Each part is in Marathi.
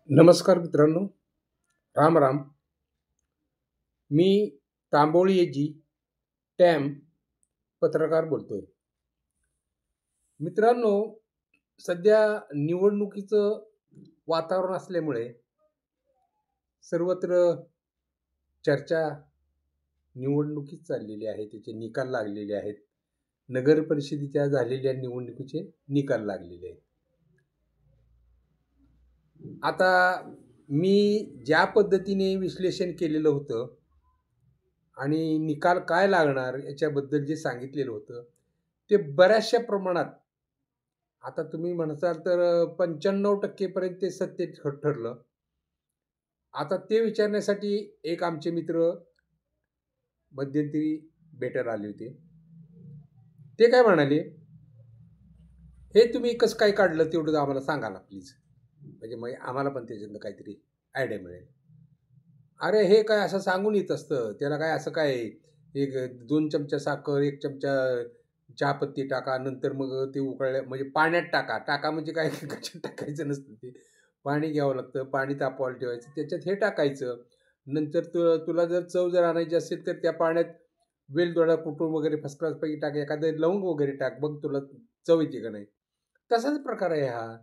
नमस्कार मित्रांनो, राम राम. मी तांबोळी येजी टॅम पत्रकार बोलतोय. मित्रांनो, सध्या निवडणुकीचं वातावरण असल्यामुळे सर्वत्र चर्चा निवडणुकीत चाललेली आहे. त्याचे निकाल लागलेले आहेत. नगर परिषदेच्या झालेल्या निवडणुकीचे निकाल लागलेले आहेत. आता मी ज्या पद्धतीने विश्लेषण केलेलं होतं आणि निकाल काय लागणार याच्याबद्दल जे सांगितलेलं होतं ते बऱ्याचशा प्रमाणात, आता तुम्ही म्हणसाल तर 95% पर्यंत ते सत्य ठरलं. आता ते विचारण्यासाठी एक आमचे मित्र मध्यंतरी भेटायला आले होते. ते काय म्हणाले, हे तुम्ही कसं काय काढलं तेवढं आम्हाला सांगा ना प्लीज, म्हणजे मग आम्हाला पण त्याच्यातनं काहीतरी आयडिया मिळेल. अरे हे काय असं सांगून येत असतं, त्याला काय असं काय, एक 2 चमचा साखर, 1 चमचा चहापत्ती टाका, नंतर मग ते उकळल्या म्हणजे पाण्यात टाका म्हणजे काय कशात टाकायचं नसतं, ते पाणी घ्यावं लागतं, पाणी तापवायला ठेवायचं, त्याच्यात हे टाकायचं. नंतर तुला जर चव जर आणायची असेल तर त्या पाण्यात वेलदोडा कुटून वगैरे फर्स्ट क्लासपैकी टाक, एखादं लवंग वगैरे टाक, बघ तुला चव येते का नाही. तसाच प्रकार आहे हा.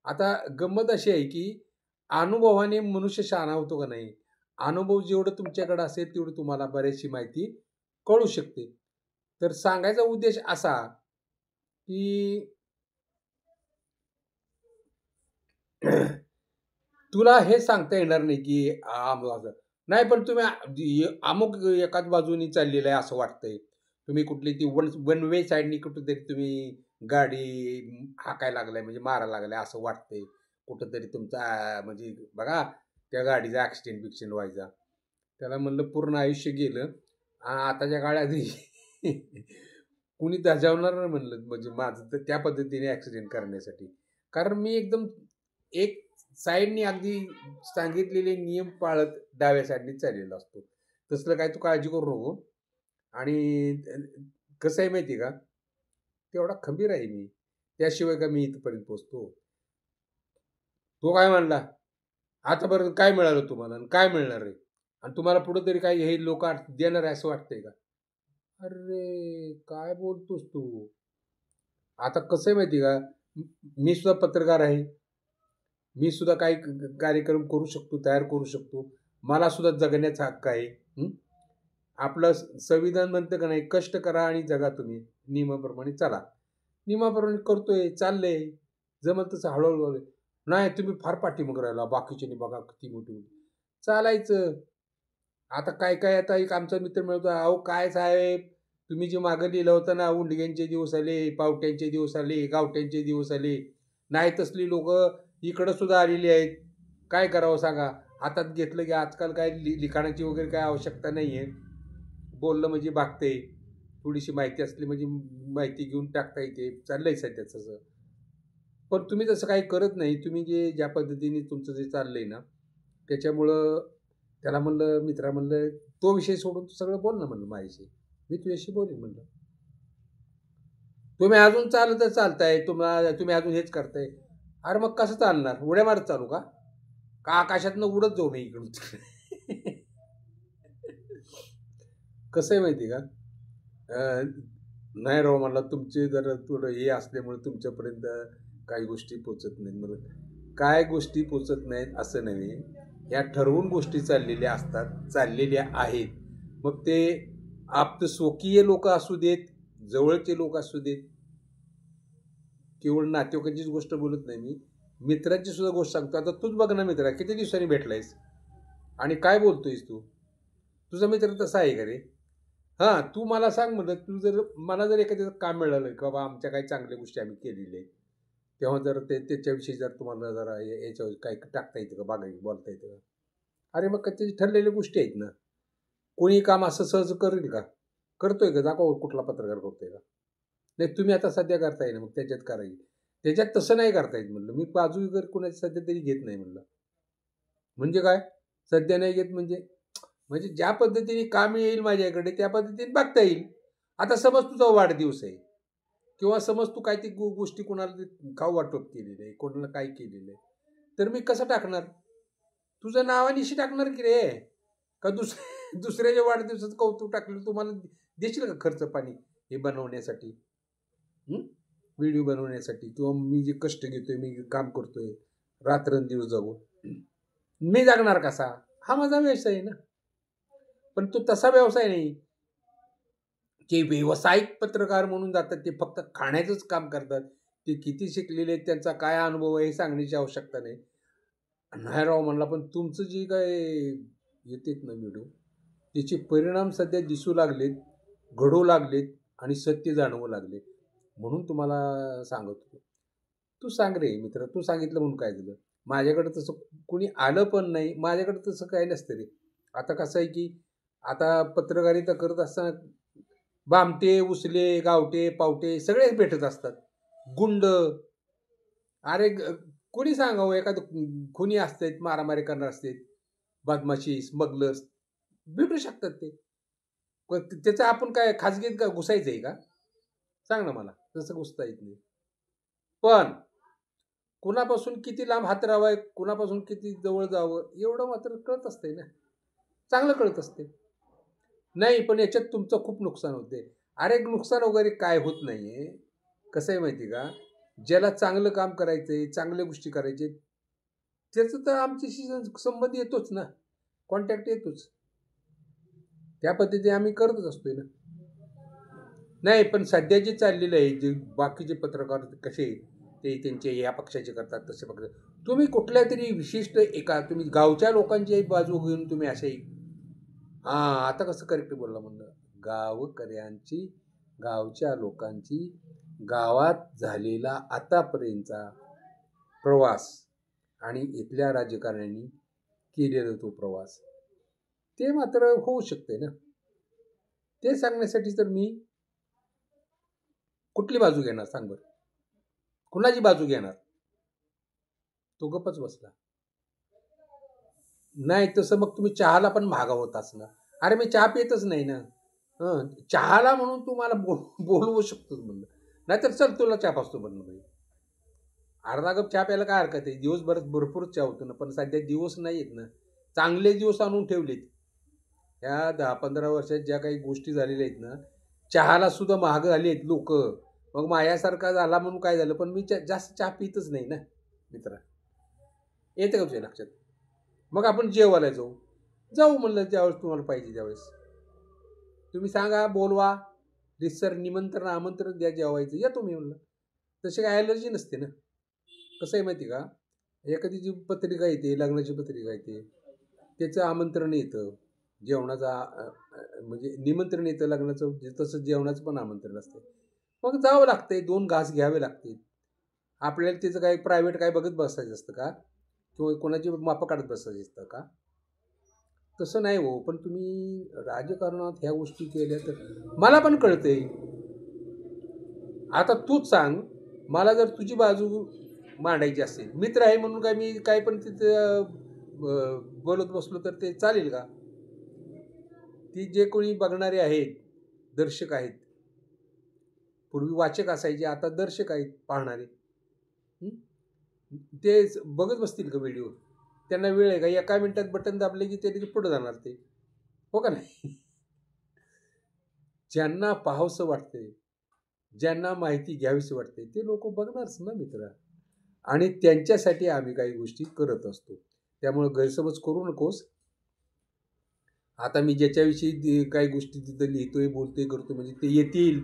आता गंमत अशी आहे की अनुभवाने मनुष्य शहाणा होतो का नाही. अनुभव जेवढं तुमच्याकडे असेल तेवढं तुम्हाला बऱ्याचशी माहिती कळू शकते. तर सांगायचा उद्देश असा की तुला हे सांगता येणार नाही की असं नाही, पण तुम्ही अमुक एकाच बाजूनी चाललेलं आहे असं वाटतंय. तुम्ही कुठली ती वन वे साईडनी कुठेतरी तुम्ही गाडी हाकायला लागलाय, म्हणजे मारायला लागलाय असं वाटतंय. कुठंतरी तुमचा म्हणजे बघा त्या गाडीचा ॲक्सिडेंट व्हायचा. त्याला म्हणलं पूर्ण आयुष्य गेलं. आताच्या काळात कुणी दजावणार नाही म्हणलं, म्हणजे माझं तर त्या पद्धतीने ॲक्सिडेंट करण्यासाठी. कारण मी एकदम एक साईडनी अगदी सांगितलेले नियम पाळत डाव्या साईडनी चाललेला असतो. तसलं काय तू काळजी करू नको. आणि कसं आहे माहिती का, तेवढा खंबीर आहे मी. त्याशिवाय का मी इथपर्यंत पोहोचतो. तो काय म्हणला, आतापर्यंत काय मिळालं तुम्हाला आणि काय मिळणार आहे, आणि तुम्हाला पुढे तरी काय हे लोक देणार आहे असं वाटतंय का. अरे काय बोलतोस तू. आता कसं आहे माहिती का, मी सुद्धा पत्रकार आहे. मी सुद्धा काही कार्यक्रम करू शकतो, तयार करू शकतो. मला सुद्धा जगण्याचा हक्क आहे. आपलं संविधान म्हणतं का नाही, कष्ट करा आणि जगा तुम्ही, नियमाप्रमाणे चला. नियमाप्रमाणे करतोय, चाललंय, जमल तसं हळूहळू. नाही तुम्ही फार पाठीमागे राहिला, बाकीच्यानी बघा किती मोठी चालायचं. आता काय काय, आता एक आमचा मित्र मिळतो, अहो काय साहेब, तुम्ही जे मागं लिहिलं होतं ना, उंडग्यांचे दिवस आले, पावट्यांचे दिवस आले, गावट्यांचे दिवस आले, नाही तसली लोक इकडं सुद्धा आलेली आहेत. काय करावं सांगा. हातात घेतलं की आजकाल काय लिखाणाची वगैरे काय आवश्यकता नाही आहे. बोललं म्हणजे भागते. थोडीशी माहिती असली म्हणजे माहिती घेऊन टाकता येते. चाललंय सध्या तसं. पण तुम्ही तसं काही करत नाही. तुम्ही जे ज्या पद्धतीने तुमचं जे चाललंय ना, त्याच्यामुळं त्याला म्हणलं, मित्रा म्हणलं, तो विषय सोडून तू सगळं बोल ना म्हणलं माझ्याशी. मी तुझ्याशी बोलेन म्हणलं. तुम्ही अजून चालताय, तुम्ही अजून हेच करताय. अरे मग कसं चालणार, उड्या मारत चालू का आकाशातनं उडत जाऊ मी इकडून. कसं आहे माहिती का, नाही राव म्हणला, तुमचे जर थोडं हे असल्यामुळे तुमच्यापर्यंत काही गोष्टी पोचत नाहीत. म्हणून काय गोष्टी पोचत नाहीत असं नव्हे, या ठरवून गोष्टी चाललेल्या असतात, चाललेल्या आहेत. मग ते स्वकीय लोक असू देत, जवळचे लोक असू देत, केवळ नातेवाईकांचीच गोष्ट बोलत नाही मी, मित्रांची सुद्धा गोष्ट सांगतो. आता तूच बघ ना मित्रा, किती दिवसांनी भेटलायस आणि काय बोलतोयस तू. तुझा मित्र तसा आहे का रे. हां, तू मला सांग म्हणलं, मला जर एखाद्याचं काम मिळालं की बाबा आमच्या काही चांगल्या गोष्टी आम्ही केलेल्या आहेत, तेव्हा जर त्याच्याविषयी जर तुम्हाला जरा याच्यावर काही टाकता येतं का, बोलता येतं का. अरे मग त्याची ठरलेल्या गोष्टी आहेत ना. कोणी काम असं सहज करेल का, करतोय का, दाखव कुठला पत्रकार करतोय का. नाही तुम्ही आता सध्या करताय ना, मग त्याच्यात करायची. त्याच्यात तसं नाही करता येत म्हणलं. मी बाजू वगैरे कोणाची सध्या तरी घेत नाही म्हणलं. म्हणजे काय सध्या नाही घेत म्हणजे, म्हणजे ज्या पद्धतीने काम येईल माझ्याकडे त्या पद्धतीने बघता येईल. आता समज तुझा वाढदिवस आहे किंवा समज तू काय ती गोष्टी कोणाला खाऊ वाटप केलेलं आहे, कोणाला काय केलेलं आहे, तर मी कसं टाकणार? तुझं नावानिशी टाकणार की रे? का दुसऱ्याच्या वाढदिवसाचं कौतुक टाकलं तुम्हाला देशील का खर्च पाणी हे बनवण्यासाठी, व्हिडिओ बनवण्यासाठी, किंवा मी जे कष्ट घेतोय, मी काम करतोय रात्रंदिवस जागून, मी जागणार कसा? हा माझा व्यवसाय आहे ना. पण तो तसा व्यवसाय नाही की व्यावसायिक पत्रकार म्हणून जातात, ते फक्त खाण्याचंच काम करतात. ते किती शिकलेले आहेत, त्यांचा काय अनुभव आहे हे सांगण्याची आवश्यकता नाही. नाही राव म्हणला, पण तुमचं जे काय येतेत ना व्हिडिओ, त्याचे परिणाम सध्या दिसू लागलेत, घडू लागलेत आणि सत्य जाणवू लागले. म्हणून तुम्हाला सांगत होतो. तू सांग रे मित्र, तू सांगितलं म्हणून काय झालं? माझ्याकडे तसं कुणी आलं पण नाही, माझ्याकडे तसं काही नसतं रे. आता कसं आहे की आता पत्रकारिता करत असताना बामटे, उचले, गावटे, पावटे सगळेच भेटत असतात. गुंड, अरे कोणी सांगावं, एखादं खुनी असतात, मारामारी करणार असतात, बदमाशी, स्मगलर्स भेटू शकतात ते. त्याचं आपण काय खाजगीत का घुसायचं आहे का? सांग ना मला. तसं घुसता येत नाही. पण कुणापासून किती लांब हात राहावा, कुणापासून किती जवळ जावं, एवढं मात्र कळत असतंय ना, चांगलं कळत असते. नाही, पण याच्यात तुमचं खूप नुकसान होते. अरे नुकसान वगैरे काय होत नाहीये. कसं आहे माहिती का, ज्याला चांगलं काम करायचंय, चांगल्या गोष्टी करायचे, त्याचं तर आमच्याशी संबंध येतोच ना, कॉन्टॅक्ट येतोच. त्या पद्धतीने आम्ही करतच असतोय ना. नाही, पण सध्या जे चाललेलं आहे, जे बाकीचे पत्रकार कसे ते त्यांचे या पक्षाचे करतात, तसे पक्ष, तुम्ही कुठल्या तरी विशिष्ट एका, तुम्ही गावच्या लोकांची बाजू घेऊन तुम्ही असे, आता कसं करेक्ट बोलला म्हणलं, गावकऱ्यांची, गावच्या लोकांची, गावात झालेला आतापर्यंतचा प्रवास आणि इथल्या राजकारण्यांनी केलेला तो प्रवास, ते मात्र होऊ शकते ना. ते सांगण्यासाठी तर मी कुठली बाजू घेणार सांग बरं? कुणाची बाजू घेणार? तो गप्पच बसला. नाही तसं मग तुम्ही चहाला पण महागा होत असणार. अरे मी चहा पितच नाही ना. चहाला म्हणून तू मला बोलवू शकतोस म्हणलं. नाहीतर चल तुला चहा पाचतो म्हणलं भाई. अर्धा कप चहा प्यायला काय हरकत आहे? दिवसभरात भरपूर चहा होतो ना, पण सध्या दिवस नाही आहेत ना. चांगले दिवस आणून ठेवलेत. ह्या 10-15 वर्षात ज्या काही गोष्टी झालेल्या आहेत ना, चहाला सुद्धा महाग झाली आहेत लोक. मग माझ्यासारखा झाला म्हणून काय झालं, पण मी जास्त चहा पितच नाही ना मित्रा. येते का तुझ्या लक्षात? मग आपण जेवायला जाऊ म्हणलं ज्यावेळेस तुम्हाला पाहिजे त्यावेळेस. तुम्ही सांगा, बोलवा, रिसर निमंत्रण आमंत्रण द्या, जेवायचं येतो मी म्हणलं. तशी काय ॲलर्जी नसते ना. कसं आहे माहिती का, एखादी जी पत्रिका येते, लग्नाची पत्रिका येते, त्याचं आमंत्रण येतं, जेवणाचा म्हणजे निमंत्रण येतं लग्नाचं, तसं जेवणाचं पण आमंत्रण असतं. मग जावं लागतंय, 2 घास घ्यावे लागतील. आपल्याला त्याचं काही प्रायव्हेट काय बघत बसायचं असतं का, किंवा कोणाची मापं काढत बसायचं असतं का? तसं नाही हो. पण तुम्ही राजकारणात ह्या गोष्टी केल्या तर मला पण कळतंय. आता तूच सांग, मला जर तुझी बाजू मांडायची असेल, मित्र आहे म्हणून काय मी काय पण तिथं बोलत बसलो तर ते चालेल का? ती जे कोणी बघणारे आहेत, दर्शक आहेत, पूर्वी वाचक असायचे, आता दर्शक आहेत पाहणारे, ते बघत बसतील का व्हिडिओ? त्यांना वेळ आहे का? एका मिनिटात बटन दाबले की ते पुढे जाणार ते, हो का नाही? ज्यांना पाहावंसं वाटतंय, ज्यांना माहिती घ्यावीशी वाटते, ते लोक बघणारच ना मित्र. आणि त्यांच्यासाठी आम्ही काही गोष्टी करत असतो. त्यामुळे गैरसमज करू नकोस. आता मी ज्याच्याविषयी काही गोष्टी तिथं लिहितोय, बोलतोय, करतो, म्हणजे ते येतील.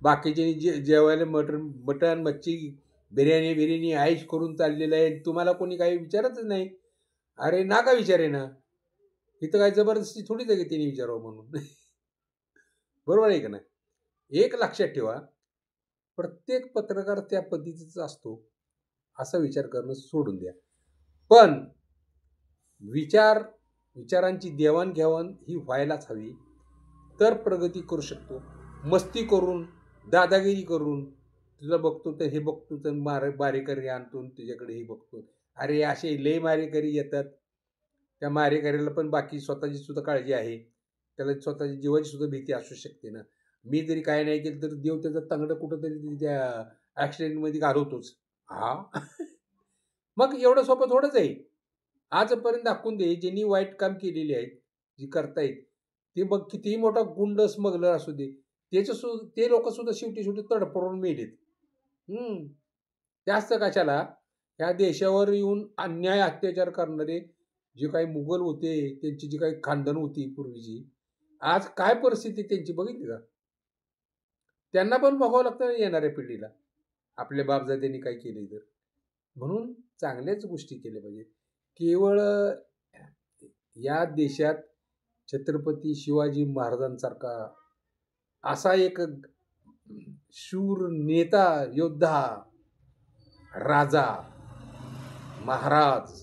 बाकीचे जेवायला मटण, मच्छी, बिर्याणी आईश करून चाललेलं आहे, तुम्हाला कोणी काही विचारतच नाही. अरे ना का विचारे ना, इथं काय जबरदस्ती थोडीच आहे की तिने विचारावं म्हणून. बरोबर आहे का नाही? एक लक्षात ठेवा, प्रत्येक पत्रकार त्या पद्धतीचा असतो असा विचार करणं सोडून द्या. पण विचारांची देवाणघेवाण ही व्हायलाच हवी, तर प्रगती करू शकतो. मस्ती करून, दादागिरी करून, तुला बघतो तर हे बघतो तर मारेकरी आणतो तुझ्याकडे हे बघतो, अरे असे लय मारेकरी येतात. त्या मारेकरीला पण बाकी स्वतःची सुद्धा काळजी आहे, त्याला स्वतःच्या जीवाची सुद्धा भीती असू शकते ना. मी जरी काय नाही केलं तर देव त्याचं तंगडं कुठंतरी त्या ॲक्सिडेंटमध्ये घालवतोच. हां. मग एवढं सोपं थोडंच आहे. आजपर्यंत दाखवून दे ज्यांनी वाईट काम केलेली आहेत, जी करतायत, ते मग कितीही मोठा गुंड स्मगलर असू दे, ते लोकंसुद्धा शेवटी तडफडून मेलेत. हं. जास्त कशाला, ह्या देशावर येऊन अन्याय अत्याचार करणारे जे काही मुघल होते, त्यांची जी काही खानदान होती पूर्वीची, आज काय परिस्थिती त्यांची बघितली का? त्यांना पण बघावं लागतं येणाऱ्या पिढीला, आपल्या बापदाद्यांनी काय केलंय तर. म्हणून चांगल्याच गोष्टी केल्या पाहिजेत. केवळ या देशात छत्रपती शिवाजी महाराजांसारखा असा एक शूर नेता, योद्धा, राजा, महाराज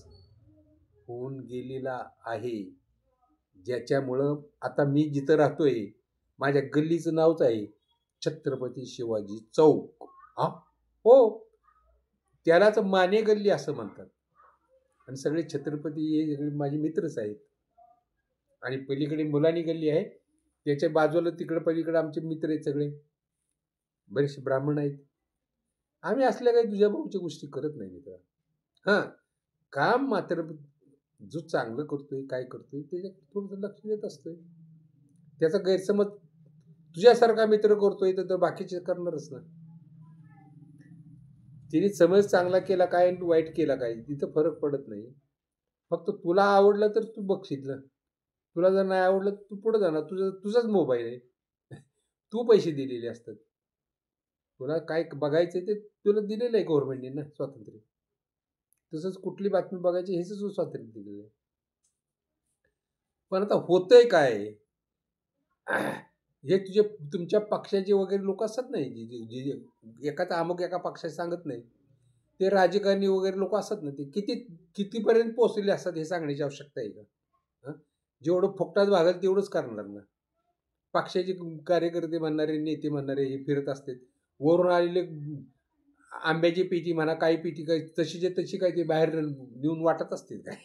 होऊन गेलेला आहे. ज्याच्यामुळं आता मी जिथं राहतोय, माझ्या गल्लीचं नावच आहे छत्रपती शिवाजी चौक. हां, हो. त्यालाच माने गल्ली असं म्हणतात. आणि सगळे छत्रपती हे सगळे माझे मित्रच आहेत. आणि पलीकडे मुलानी गल्ली आहे. त्याच्या बाजूला तिकडं पलीकडे आमचे मित्र आहेत सगळे. बरेचसे ब्राह्मण आहेत. आम्ही असल्या काही तुझ्या भाऊच्या गोष्टी करत नाही मित्र. हां, काम मात्र जो चांगलं करतोय, काय करतोय त्याच्यात थोडंसं लक्ष देत असतोय. त्याचा गैरसमज तुझ्यासारखा मित्र करतोय तर बाकीचे करणारच ना. तिने समज चांगला केला काय आणि वाईट केला काय तिथं फरक पडत नाही. फक्त तुला आवडलं तर तू बघशील ना. तुला जर नाही आवडलं तर तू पुढे जाणार. तुझाच मोबाईल आहे. तू पैसे दिलेले असतात. तुला काय बघायचं ते तुला दिलेलं आहे गव्हर्नमेंटने ना स्वातंत्र्य. तसंच कुठली बातमी बघायची हेच स्वातंत्र्य दिलेलं आहे. पण आता होतंय काय? हे तुमच्या पक्षाचे वगैरे लोक असतात नाही जे एकाचा अमुक एका पक्षाचे सांगत नाही. ते राजकारणी वगैरे लोक असतात ना, ते कितीपर्यंत पोहोचलेले असतात हे सांगण्याची आवश्यकता आहे का? हं? जेवढं फुकटात भागेल तेवढंच करणार ना. पक्षाचे कार्यकर्ते म्हणणारे, नेते म्हणणारे हे फिरत असतात. वरून आलेले आंब्याची पेटी म्हणा, काही पेटी काय तशीच्या तशी काय ते बाहेर नेऊन वाटत असतील काय?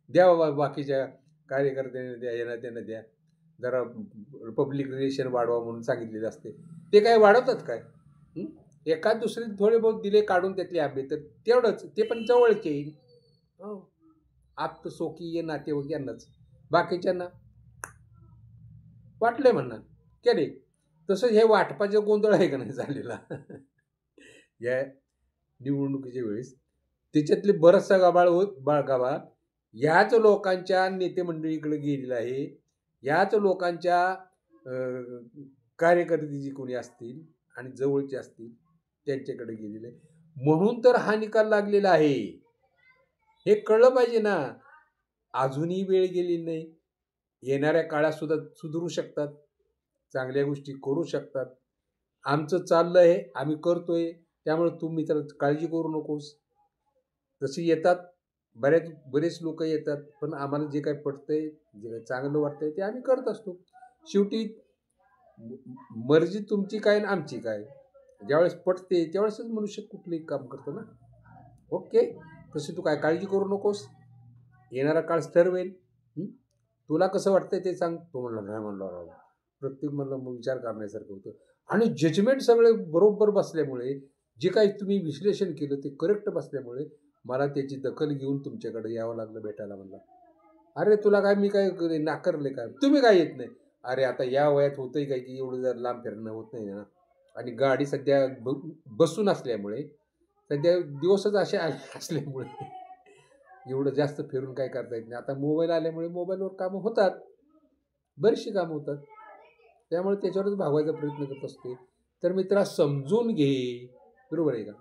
द्या बाबा बाकीच्या कार्यकर्त्यांना द्या, यांना त्यांना द्या. जरा पब्लिक रिलेशन वाढवा म्हणून सांगितलेलं असते. ते काय वाढवतात काय? एखाद दुसरे थोडे बहुत दिले काढून त्यातले आंबे तर तेवढंच. ते पण जवळचे. हो. आप्त स्वकीय नातेवाईक यांनाच. बाकीच्यांना वाटलंय म्हणणार. क्या रे? तसंच हे वाटपाचा गोंधळ आहे का नाही झालेला या निवडणुकीच्या वेळेस. त्याच्यातले बरचसा गाभा याच लोकांच्या नेतेमंडळीकडे गेलेला आहे. याच लोकांच्या कार्यकर्ते जी कोणी असतील आणि जवळचे असतील त्यांच्याकडे गेलेले आहे. म्हणून तर हा निकाल लागलेला आहे. हे कळलं पाहिजे ना. अजूनही वेळ गेलेली नाही. येणाऱ्या काळात सुद्धा सुधरू शकतात. चांगल्या गोष्टी करू शकतात. आमचं चाललं आहे, आम्ही करतोय. त्यामुळे तुम्ही तर काळजी करू नकोस. तशी येतात बरेच लोक येतात. पण आम्हाला जे काही पटतंय, जे काही चांगलं वाटतंय ते आम्ही करत असतो. शेवटी मर्जी तुमची काय आणि आमची काय. ज्यावेळेस पटते त्यावेळेसच मनुष्य कुठलंही काम करतो ना. ओके, तशी तू काय काळजी करू नकोस. येणारा काळ ठरवेल. तुला कसं वाटतंय ते सांग. तो म्हणला नाही म्हणला. प्रत्येक म्हणलं मग विचार करण्यासारखं होतं. आणि जजमेंट सगळे बरोबर बसल्यामुळे जे काही तुम्ही विश्लेषण केलं ते करेक्ट बसल्यामुळे मला त्याची दखल घेऊन तुमच्याकडे यावं लागलं भेटायला. म्हणला अरे तुला काय मी काय नाकारले काय? तुम्ही काय येत नाही? अरे आता या वयात होतंय काय की एवढं जर लांब फिरणं होत नाही ना. आणि गाडी सध्या बसून असल्यामुळे सध्या दिवसच असे असल्यामुळे एवढं जास्त फिरून काय करता येत नाही. आता मोबाईल आल्यामुळे मोबाईलवर कामं होतात. बरीचशी कामं होतात. त्यामुळे त्याच्यावरच भागवायचा प्रयत्न करत असते. तर मित्रा समजून घे. बरोबर आहे का?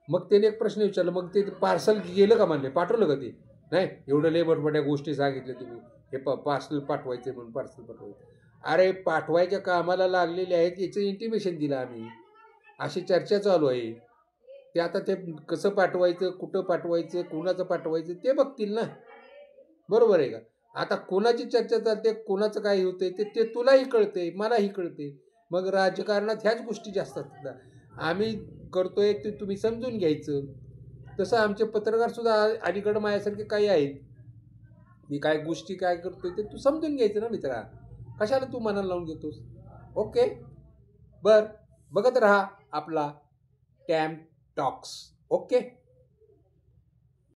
मग त्याने एक प्रश्न विचारला, मग ते पार्सल गेलं का म्हणले? पाठवलं का ते? नाही, एवढं लय मोठमोठ्या गोष्टी सांगितल्या तुम्ही. हे पार्सल पाठवायचे म्हणून पार्सल पाठवायचं. अरे पाठवायच्या कामाला लागलेले आहेत याचं इंटिमेशन दिलं आम्ही. अशी चर्चा चालू आहे. ते आता ते कसं पाठवायचं, कुठं पाठवायचं, कोणाचं पाठवायचं ते बघतील ना. बरोबर आहे का? आता कोणाची चर्चा चालते, कोणाचं काय होतंय ते तुलाही कळते, मलाही कळते. मग राजकारणात ह्याच गोष्टी जास्त असतात ना. आम्ही करतोय ते तुम्ही समजून घ्यायचं. तसं आमचे पत्रकारसुद्धा अलीकडं माझ्यासारखे काही आहेत. मी काय गोष्टी काय करतोय ते तू समजून घ्यायचं ना मित्रा. कशाला तू मनाला लावून घेतोस? ओके. बर, बघत राहा आपला टॅम टॉक्स. ओके.